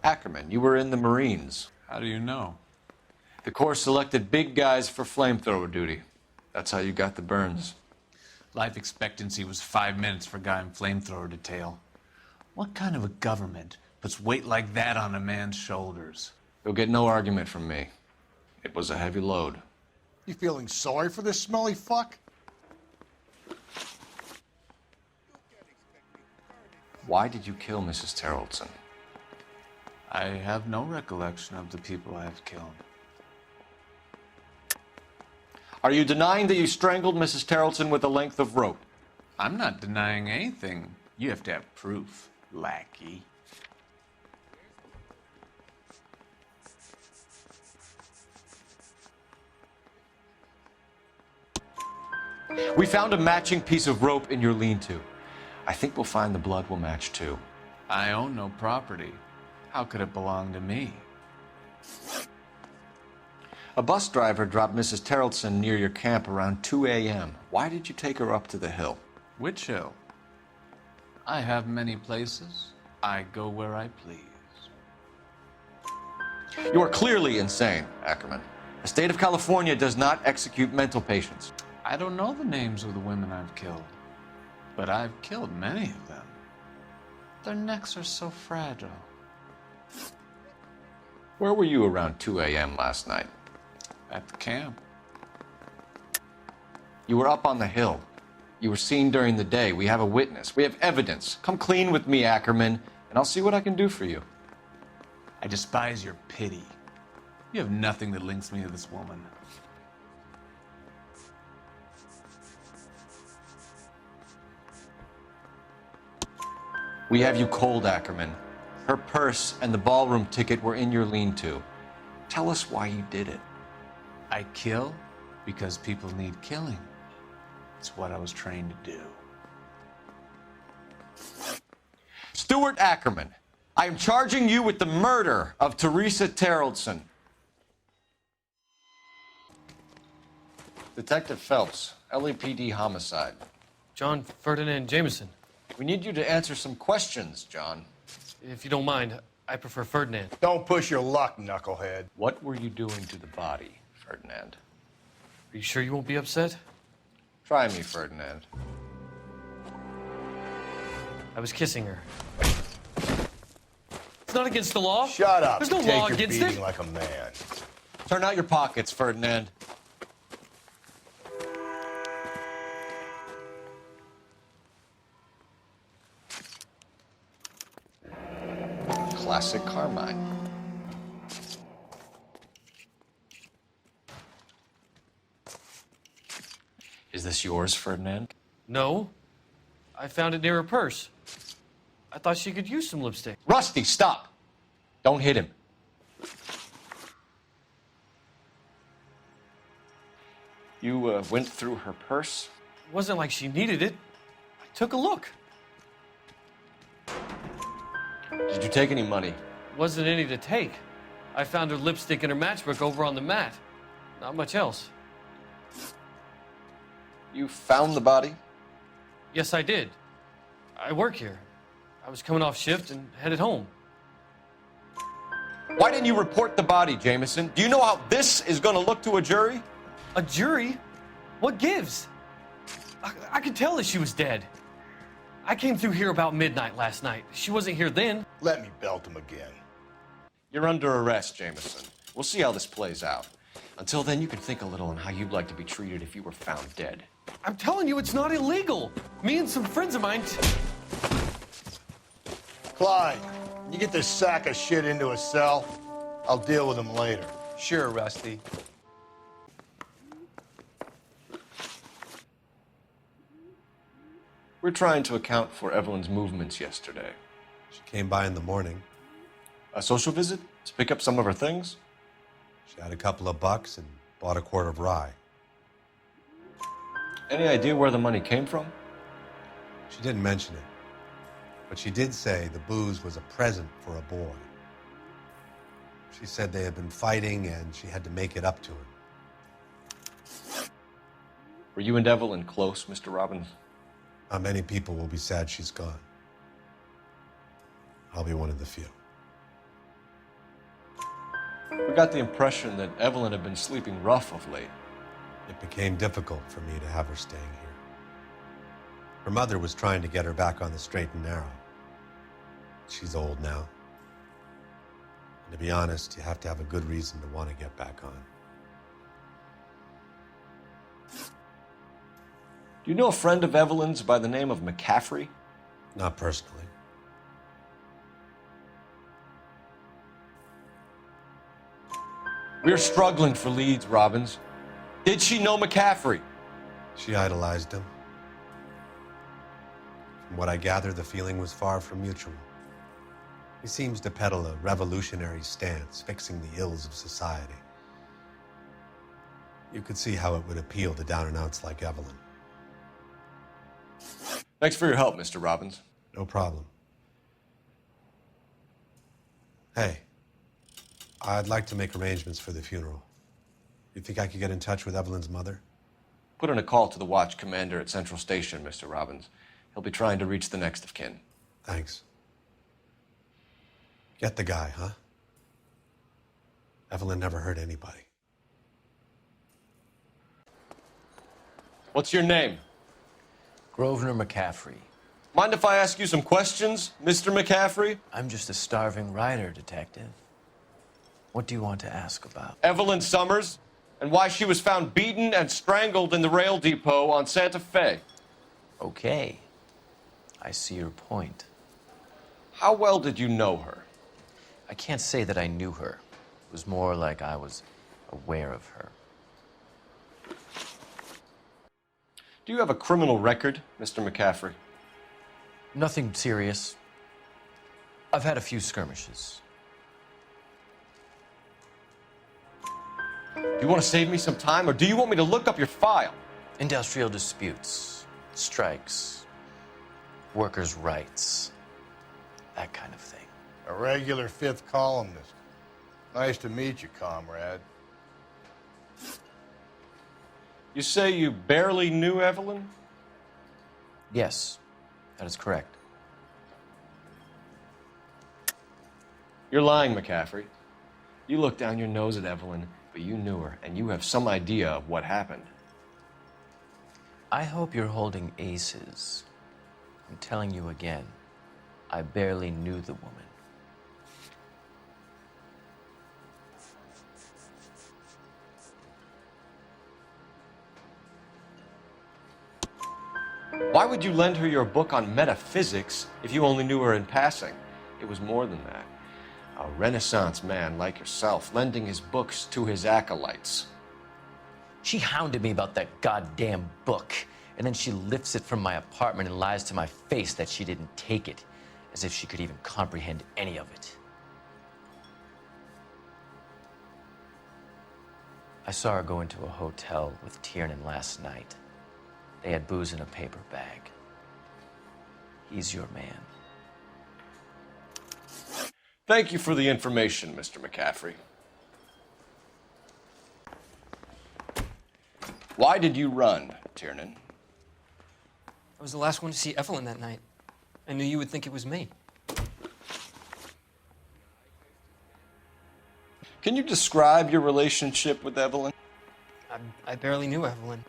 Ackerman, you were in the Marines. How do you know? The Corps selected big guys for flamethrower duty. That's how you got the burns. Life expectancy was 5 minutes for a guy in flamethrower detail. What kind of a government puts weight like that on a man's shoulders? You'll get no argument from me. It was a heavy load. You feeling sorry for this smelly fuck? Why did you kill Mrs. Terrellson? I have no recollection of the people I have killed. Are you denying that you strangled Mrs. Terrellson with a length of rope? I'm not denying anything. You have to have proof, lackey. We found a matching piece of rope in your lean-to. I think we'll find the blood will match too. I own no property. How could it belong to me? A bus driver dropped Mrs. Terrellson near your camp around 2 a.m. Why did you take her up to the hill? Which hill? I have many places. I go where I please. You are clearly insane, Ackerman. The state of California does not execute mental patients. I don't know the names of the women I've killed, but I've killed many of them. Their necks are so fragile. Where were you around 2 a.m. last night? At the camp. You were up on the hill. You were seen during the day. We have a witness. We have evidence. Come clean with me, Ackerman, and I'll see what I can do for you. I despise your pity. You have nothing that links me to this woman. We have you cold, Ackerman. Her purse and the ballroom ticket were in your lean-to. Tell us why you did it. I kill because people need killing. It's what I was trained to do. Stuart Ackerman, I am charging you with the murder of Teresa Terrellson. Detective Phelps, LAPD Homicide. John Ferdinand Jameson. We need you to answer some questions, John. If you don't mind, I prefer Ferdinand. Don't push your luck, knucklehead. What were you doing to the body, Ferdinand? Are you sure you won't be upset? Try me, Ferdinand. I was kissing her. It's not against the law. Shut up. There's no Take law your against beating it. like a man. Turn out your pockets, Ferdinand. Classic Carmine. Is this yours, Ferdinand? No. I found it near her purse. I thought she could use some lipstick. Rusty, stop! Don't hit him. You went through her purse? It wasn't like she needed it. I took a look. Did you take any money? Wasn't any to take. I found her lipstick and her matchbook over on the mat. Not much else. You found the body? Yes, I did. I work here. I was coming off shift and headed home. Why didn't you report the body, Jameson? Do you know how this is going to look to a jury? A jury? What gives? I could tell that she was dead. I came through here about midnight last night. She wasn't here then. Let me belt him again. You're under arrest, Jameson. We'll see how this plays out. Until then, you can think a little on how you'd like to be treated if you were found dead. I'm telling you, it's not illegal. Me and some friends of mine... Clyde, you get this sack of shit into a cell. I'll deal with him later. Sure, Rusty. We're trying to account for Evelyn's movements yesterday. She came by in the morning. A social visit? To pick up some of her things? She had a couple of bucks and bought a quart of rye. Any idea where the money came from? She didn't mention it, but she did say the booze was a present for a boy. She said they had been fighting and she had to make it up to him. Were you and Evelyn close, Mr. Robbins? Many people will be sad she's gone. I'll be one of the few. We got the impression that Evelyn had been sleeping rough of late. It became difficult for me to have her staying here. Her mother was trying to get her back on the straight and narrow. She's old now. And to be honest, you have to have a good reason to want to get back on. Do you know a friend of Evelyn's by the name of McCaffrey? Not personally. We're struggling for leads, Robbins. Did she know McCaffrey? She idolized him. From what I gather, the feeling was far from mutual. He seems to peddle a revolutionary stance, fixing the ills of society. You could see how it would appeal to down-and-outs like Evelyn. Thanks for your help, Mr. Robbins. No problem. Hey, I'd like to make arrangements for the funeral. You think I could get in touch with Evelyn's mother? Put in a call to the watch commander at Central Station, Mr. Robbins. He'll be trying to reach the next of kin. Thanks. Get the guy, huh? Evelyn never hurt anybody. What's your name? Grosvenor McCaffrey. Mind if I ask you some questions, Mr. McCaffrey? I'm just a starving writer, Detective. What do you want to ask about? Evelyn Summers, and why she was found beaten and strangled in the rail depot on Santa Fe. Okay. I see your point. How well did you know her? I can't say that I knew her. It was more like I was aware of her. Do you have a criminal record, Mr. McCaffrey? Nothing serious. I've had a few skirmishes. Do you want to save me some time, or do you want me to look up your file? Industrial disputes, strikes, workers' rights, that kind of thing. A regular fifth columnist. Nice to meet you, comrade. You say you barely knew Evelyn? Yes, that is correct. You're lying, McCaffrey. You looked down your nose at Evelyn, but you knew her, and you have some idea of what happened. I hope you're holding aces. I'm telling you again, I barely knew the woman. Why would you lend her your book on metaphysics if you only knew her in passing? It was more than that. A Renaissance man like yourself, lending his books to his acolytes. She hounded me about that goddamn book, and then she lifts it from my apartment and lies to my face that she didn't take it, as if she could even comprehend any of it. I saw her go into a hotel with Tiernan last night. They had booze in a paper bag. He's your man. Thank you for the information, Mr. McCaffrey. Why did you run, Tiernan? I was the last one to see Evelyn that night. I knew you would think it was me. Can you describe your relationship with Evelyn? I barely knew Evelyn.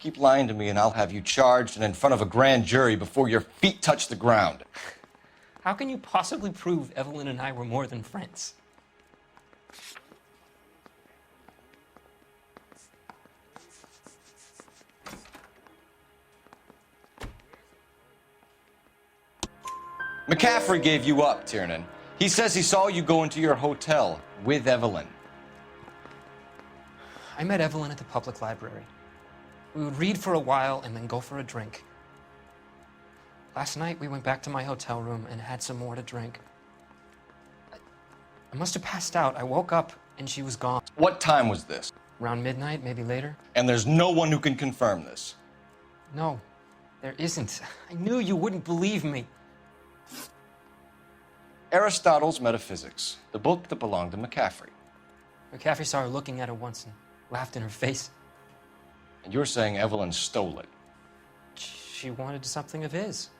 Keep lying to me and I'll have you charged and in front of a grand jury before your feet touch the ground. How can you possibly prove Evelyn and I were more than friends? McCaffrey gave you up, Tiernan. He says he saw you go into your hotel with Evelyn. I met Evelyn at the public library. We would read for a while and then go for a drink. Last night, we went back to my hotel room and had some more to drink. I must have passed out. I woke up and she was gone. What time was this? Around midnight, maybe later. And there's no one who can confirm this. No, there isn't. I knew you wouldn't believe me. Aristotle's Metaphysics, the book that belonged to McCaffrey. McCaffrey saw her looking at it once and laughed in her face. And you're saying Evelyn stole it? She wanted something of his.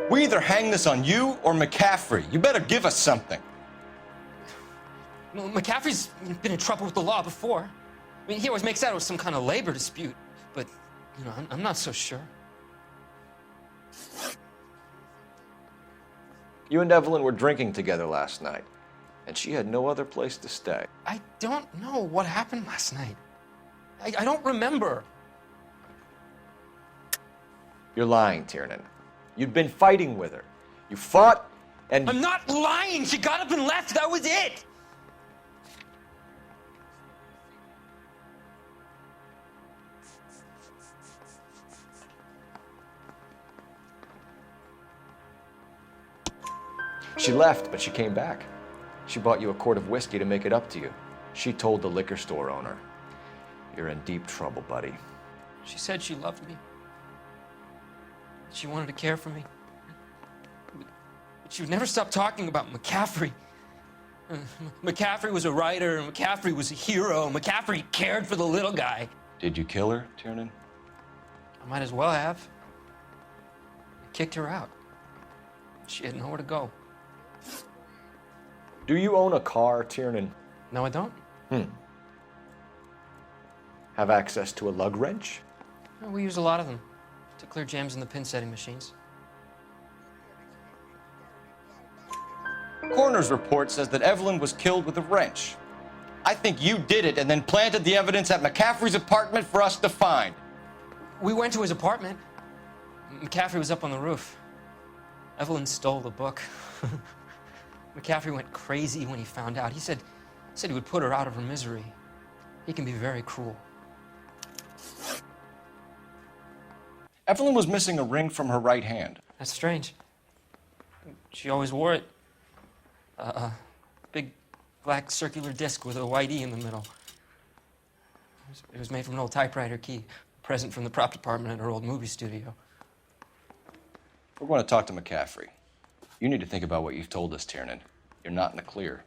We either hang this on you or McCaffrey. You better give us something. Well, McCaffrey's been in trouble with the law before. I mean, he always makes out it was some kind of labor dispute, but, you know, I'm not so sure. You and Evelyn were drinking together last night, and she had no other place to stay. I don't know what happened last night. I don't remember. You're lying, Tiernan. You'd been fighting with her. You fought, and... I'm not lying! She got up and left, that was it! She left, but she came back. She bought you a quart of whiskey to make it up to you. She told the liquor store owner. You're in deep trouble, buddy. She said she loved me. She wanted to care for me. But she would never stop talking about McCaffrey. McCaffrey was a writer, and McCaffrey was a hero. McCaffrey cared for the little guy. Did you kill her, Tiernan? I might as well have. I kicked her out. She had nowhere to go. Do you own a car, Tiernan? No, I don't. Have access to a lug wrench? Well, we use a lot of them to clear jams in the pin setting machines. Coroner's report says that Evelyn was killed with a wrench. I think you did it and then planted the evidence at McCaffrey's apartment for us to find. We went to his apartment. McCaffrey was up on the roof. Evelyn stole the book. McCaffrey went crazy when he found out. He said he would put her out of her misery. He can be very cruel. Evelyn was missing a ring from her right hand. That's strange. She always wore it. A big black circular disc with a white E in the middle. It was made from an old typewriter key, a present from the prop department at her old movie studio. We're going to talk to McCaffrey. You need to think about what you've told us, Tiernan. You're not in the clear.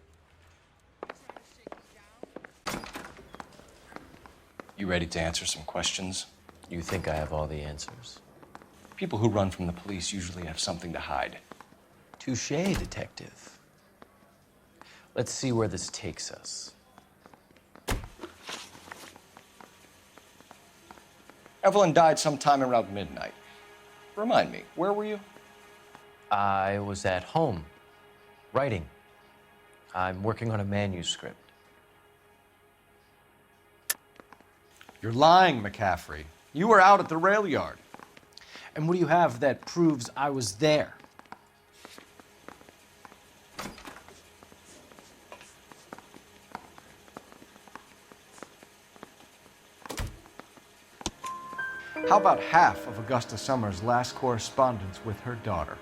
You ready to answer some questions? You think I have all the answers? People who run from the police usually have something to hide. Touché, detective. Let's see where this takes us. Evelyn died sometime around midnight. Remind me, where were you? I was at home, writing. I'm working on a manuscript. You're lying, McCaffrey. You were out at the rail yard. And what do you have that proves I was there? How about half of Augusta Summers' last correspondence with her daughter?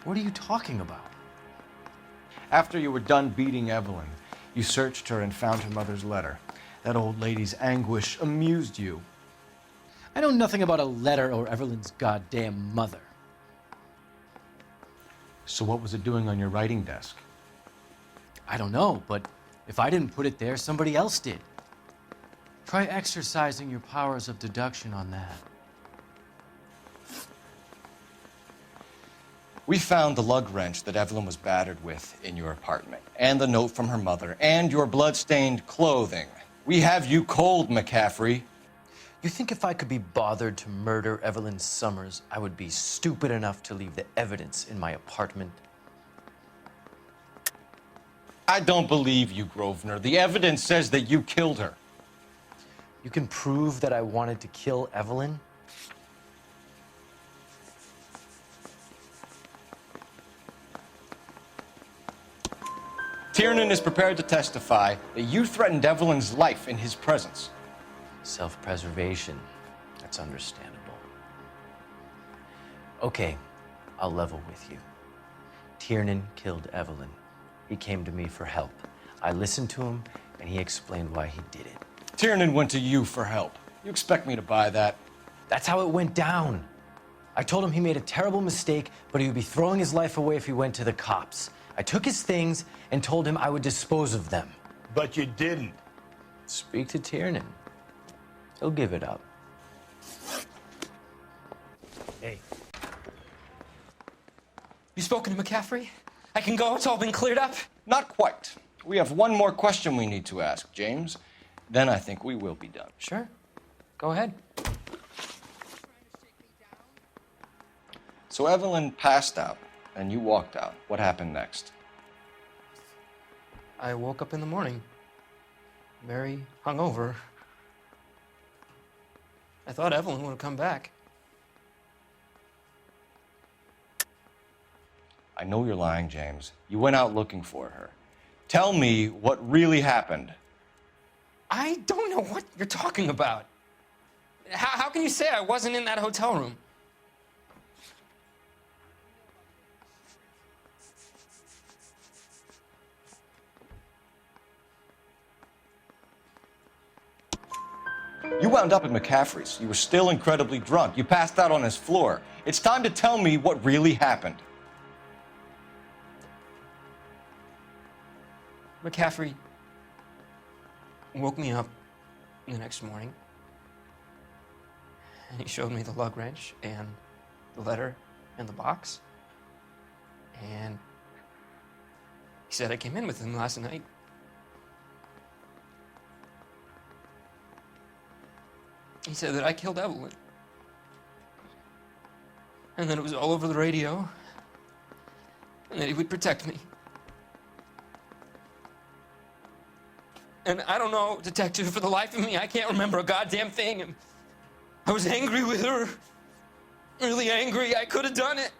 What are you talking about? After you were done beating Evelyn, you searched her and found her mother's letter. That old lady's anguish amused you. I know nothing about a letter or Evelyn's goddamn mother. So what was it doing on your writing desk? I don't know, but if I didn't put it there, somebody else did. Try exercising your powers of deduction on that. We found the lug wrench that Evelyn was battered with in your apartment, and the note from her mother, and your blood-stained clothing. We have you cold, McCaffrey. You think if I could be bothered to murder Evelyn Summers, I would be stupid enough to leave the evidence in my apartment? I don't believe you, Grosvenor. The evidence says that you killed her. You can prove that I wanted to kill Evelyn? Tiernan is prepared to testify that you threatened Evelyn's life in his presence. Self-preservation. That's understandable. Okay, I'll level with you. Tiernan killed Evelyn. He came to me for help. I listened to him, and he explained why he did it. Tiernan went to you for help. You expect me to buy that? That's how it went down. I told him he made a terrible mistake, but he would be throwing his life away if he went to the cops. I took his things and told him I would dispose of them. But you didn't. Speak to Tiernan. He'll give it up. Hey. You spoken to McCaffrey? I can go? It's all been cleared up? Not quite. We have one more question we need to ask, James. Then I think we will be done. Sure. Go ahead. So Evelyn passed out, and you walked out. What happened next? I woke up in the morning, very hungover. I thought Evelyn would have come back. I know you're lying, James. You went out looking for her. Tell me what really happened. I don't know what you're talking about. How can you say I wasn't in that hotel room? You wound up at McCaffrey's. You were still incredibly drunk. You passed out on his floor. It's time to tell me what really happened. McCaffrey woke me up the next morning, and he showed me the lug wrench and the letter and the box. And he said I came in with him last night. He said that I killed Evelyn. And that it was all over the radio. And that he would protect me. And I don't know, detective, for the life of me, I can't remember a goddamn thing. And I was angry with her. Really angry. I could have done it.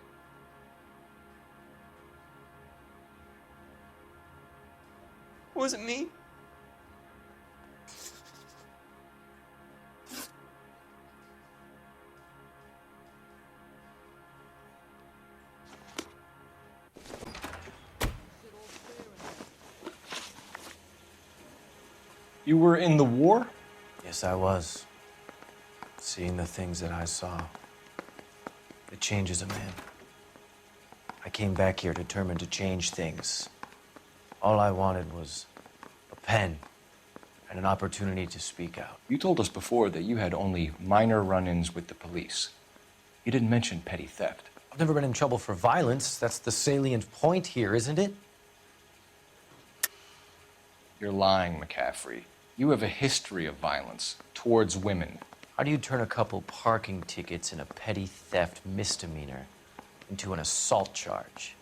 Was it me? You were in the war? Yes, I was. Seeing the things that I saw. It changes a man. I came back here determined to change things. All I wanted was a pen and an opportunity to speak out. You told us before that you had only minor run-ins with the police. You didn't mention petty theft. I've never been in trouble for violence. That's the salient point here, isn't it? You're lying, McCaffrey. You have a history of violence towards women. How do you turn a couple parking tickets and a petty theft misdemeanor into an assault charge?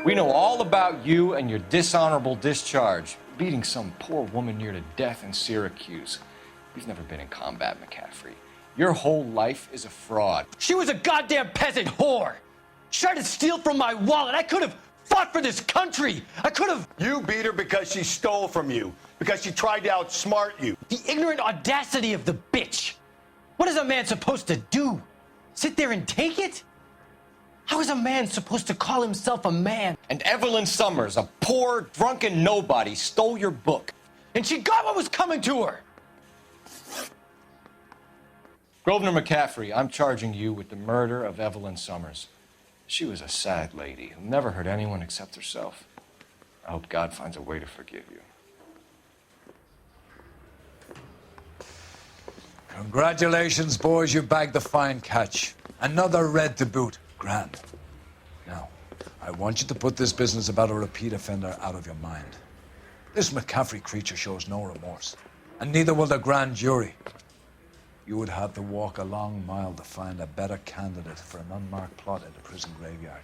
We know all about you and your dishonorable discharge, beating some poor woman near to death in Syracuse. You've never been in combat, McCaffrey. Your whole life is a fraud. She was a goddamn peasant whore! She tried to steal from my wallet. I could have fought for this country. I could have... You beat her because she stole from you, because she tried to outsmart you. The ignorant audacity of the bitch. What is a man supposed to do? Sit there and take it? How is a man supposed to call himself a man? And Evelyn Summers, a poor, drunken nobody, stole your book. And she got what was coming to her. Grosvenor McCaffrey, I'm charging you with the murder of Evelyn Summers. She was a sad lady who never hurt anyone except herself. I hope God finds a way to forgive you. Congratulations, boys. You bagged the fine catch. Another red to boot. Grand. Now, I want you to put this business about a repeat offender out of your mind. This McCaffrey creature shows no remorse, and neither will the grand jury. You would have to walk a long mile to find a better candidate for an unmarked plot in the prison graveyard.